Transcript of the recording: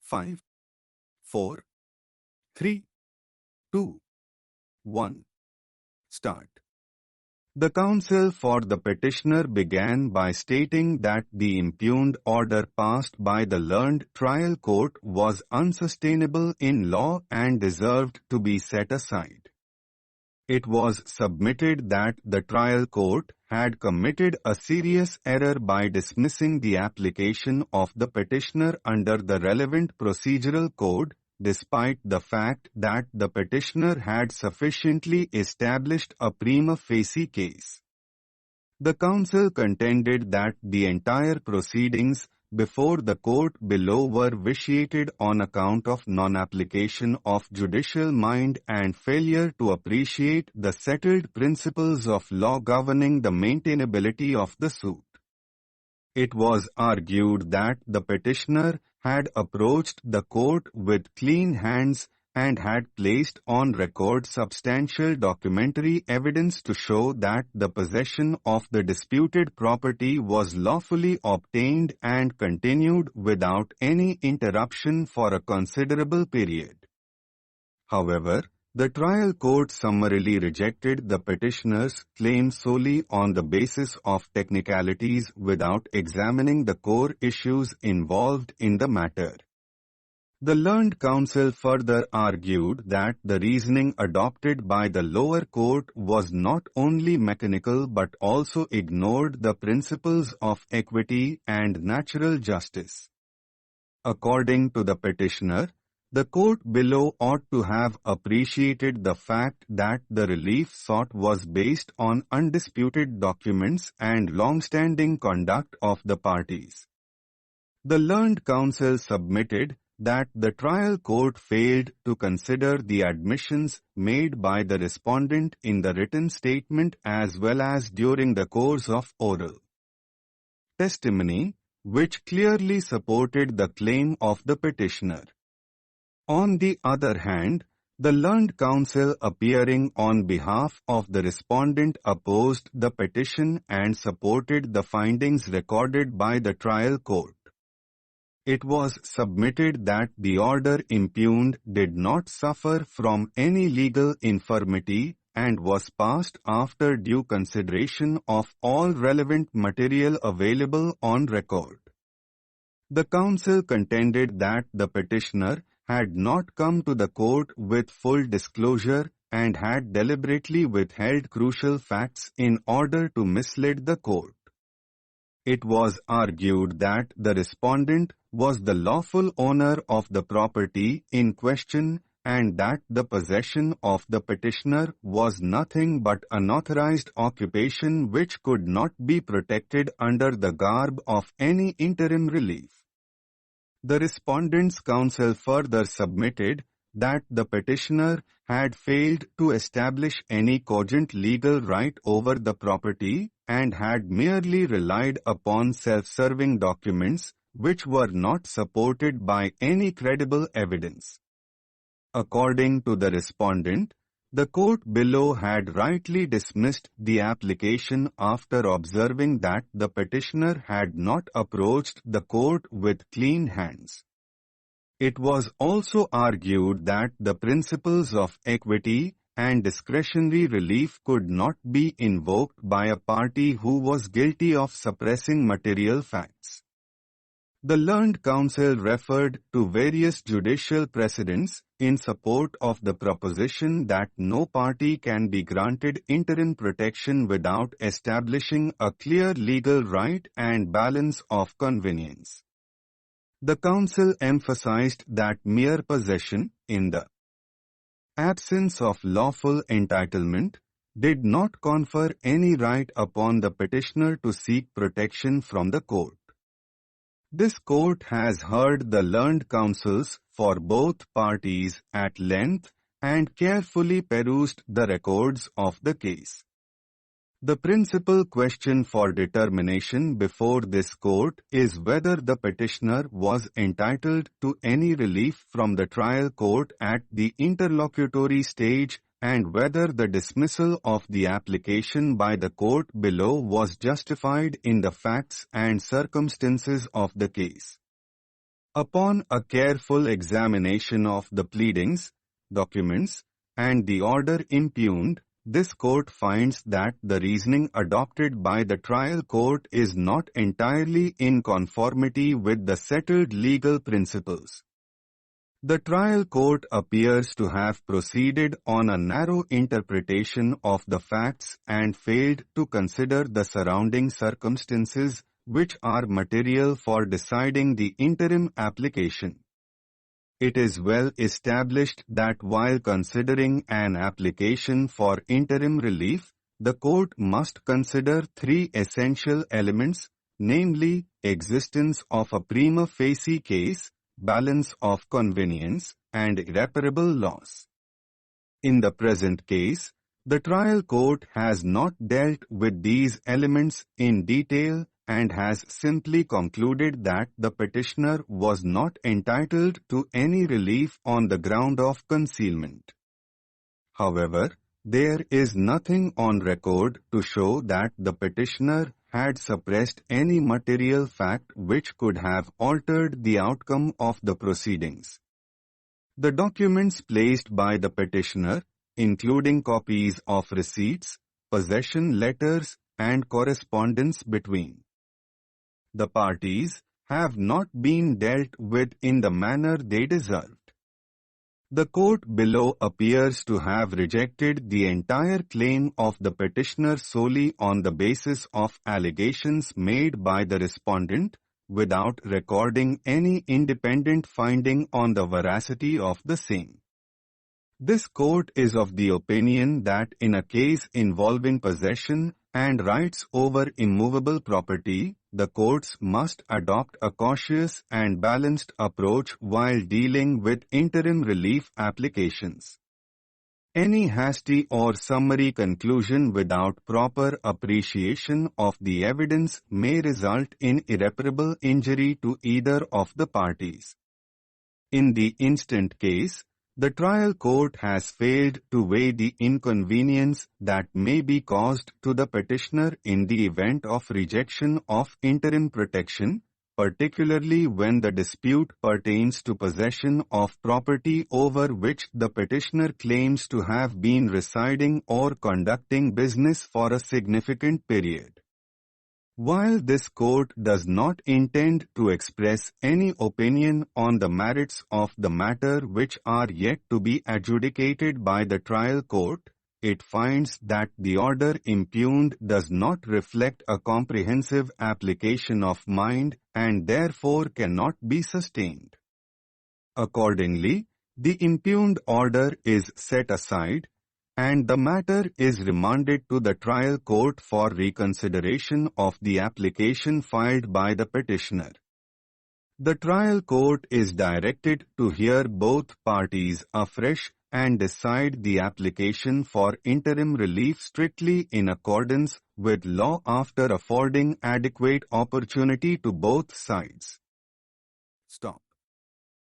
5, 4, 3, 2, 1. Start. The counsel for the petitioner began by stating that the impugned order passed by the learned trial court was unsustainable in law and deserved to be set aside. It was submitted that the trial court had committed a serious error by dismissing the application of the petitioner under the relevant procedural code, despite the fact that the petitioner had sufficiently established a prima facie case. The counsel contended that the entire proceedings before the court below were vitiated on account of non-application of judicial mind and failure to appreciate the settled principles of law governing the maintainability of the suit. It was argued that the petitioner had approached the court with clean hands and had placed on record substantial documentary evidence to show that the possession of the disputed property was lawfully obtained and continued without any interruption for a considerable period. However, the trial court summarily rejected the petitioner's claim solely on the basis of technicalities without examining the core issues involved in the matter. The learned counsel further argued that the reasoning adopted by the lower court was not only mechanical but also ignored the principles of equity and natural justice. According to the petitioner, the court below ought to have appreciated the fact that the relief sought was based on undisputed documents and long-standing conduct of the parties. The learned counsel submitted that the trial court failed to consider the admissions made by the respondent in the written statement as well as during the course of oral testimony, which clearly supported the claim of the petitioner. On the other hand, the learned counsel appearing on behalf of the respondent opposed the petition and supported the findings recorded by the trial court. It was submitted that the order impugned did not suffer from any legal infirmity and was passed after due consideration of all relevant material available on record. The counsel contended that the petitioner had not come to the court with full disclosure and had deliberately withheld crucial facts in order to mislead the court. It was argued that the respondent was the lawful owner of the property in question and that the possession of the petitioner was nothing but unauthorized occupation which could not be protected under the garb of any interim relief. The respondent's counsel further submitted that the petitioner had failed to establish any cogent legal right over the property and had merely relied upon self-serving documents which were not supported by any credible evidence. According to the respondent, the court below had rightly dismissed the application after observing that the petitioner had not approached the court with clean hands. It was also argued that the principles of equity and discretionary relief could not be invoked by a party who was guilty of suppressing material facts. The learned counsel referred to various judicial precedents in support of the proposition that no party can be granted interim protection without establishing a clear legal right and balance of convenience. The counsel emphasized that mere possession, in the absence of lawful entitlement, did not confer any right upon the petitioner to seek protection from the court. This court has heard the learned counsels for both parties at length and carefully perused the records of the case. The principal question for determination before this court is whether the petitioner was entitled to any relief from the trial court at the interlocutory stage and whether the dismissal of the application by the court below was justified in the facts and circumstances of the case. Upon a careful examination of the pleadings, documents, and the order impugned, this court finds that the reasoning adopted by the trial court is not entirely in conformity with the settled legal principles. The trial court appears to have proceeded on a narrow interpretation of the facts and failed to consider the surrounding circumstances which are material for deciding the interim application. It is well established that while considering an application for interim relief, the court must consider three essential elements, namely, existence of a prima facie case, balance of convenience, and irreparable loss. In the present case, the trial court has not dealt with these elements in detail and has simply concluded that the petitioner was not entitled to any relief on the ground of concealment. However, there is nothing on record to show that the petitioner had suppressed any material fact which could have altered the outcome of the proceedings. The documents placed by the petitioner, including copies of receipts, possession letters, and correspondence between the parties, have not been dealt with in the manner they deserved. The court below appears to have rejected the entire claim of the petitioner solely on the basis of allegations made by the respondent, without recording any independent finding on the veracity of the same. This court is of the opinion that in a case involving possession and rights over immovable property, the courts must adopt a cautious and balanced approach while dealing with interim relief applications. Any hasty or summary conclusion without proper appreciation of the evidence may result in irreparable injury to either of the parties. In the instant case, the trial court has failed to weigh the inconvenience that may be caused to the petitioner in the event of rejection of interim protection, particularly when the dispute pertains to possession of property over which the petitioner claims to have been residing or conducting business for a significant period. While this court does not intend to express any opinion on the merits of the matter which are yet to be adjudicated by the trial court, it finds that the order impugned does not reflect a comprehensive application of mind and therefore cannot be sustained. Accordingly, the impugned order is set aside, and the matter is remanded to the trial court for reconsideration of the application filed by the petitioner. The trial court is directed to hear both parties afresh and decide the application for interim relief strictly in accordance with law after affording adequate opportunity to both sides. Stop.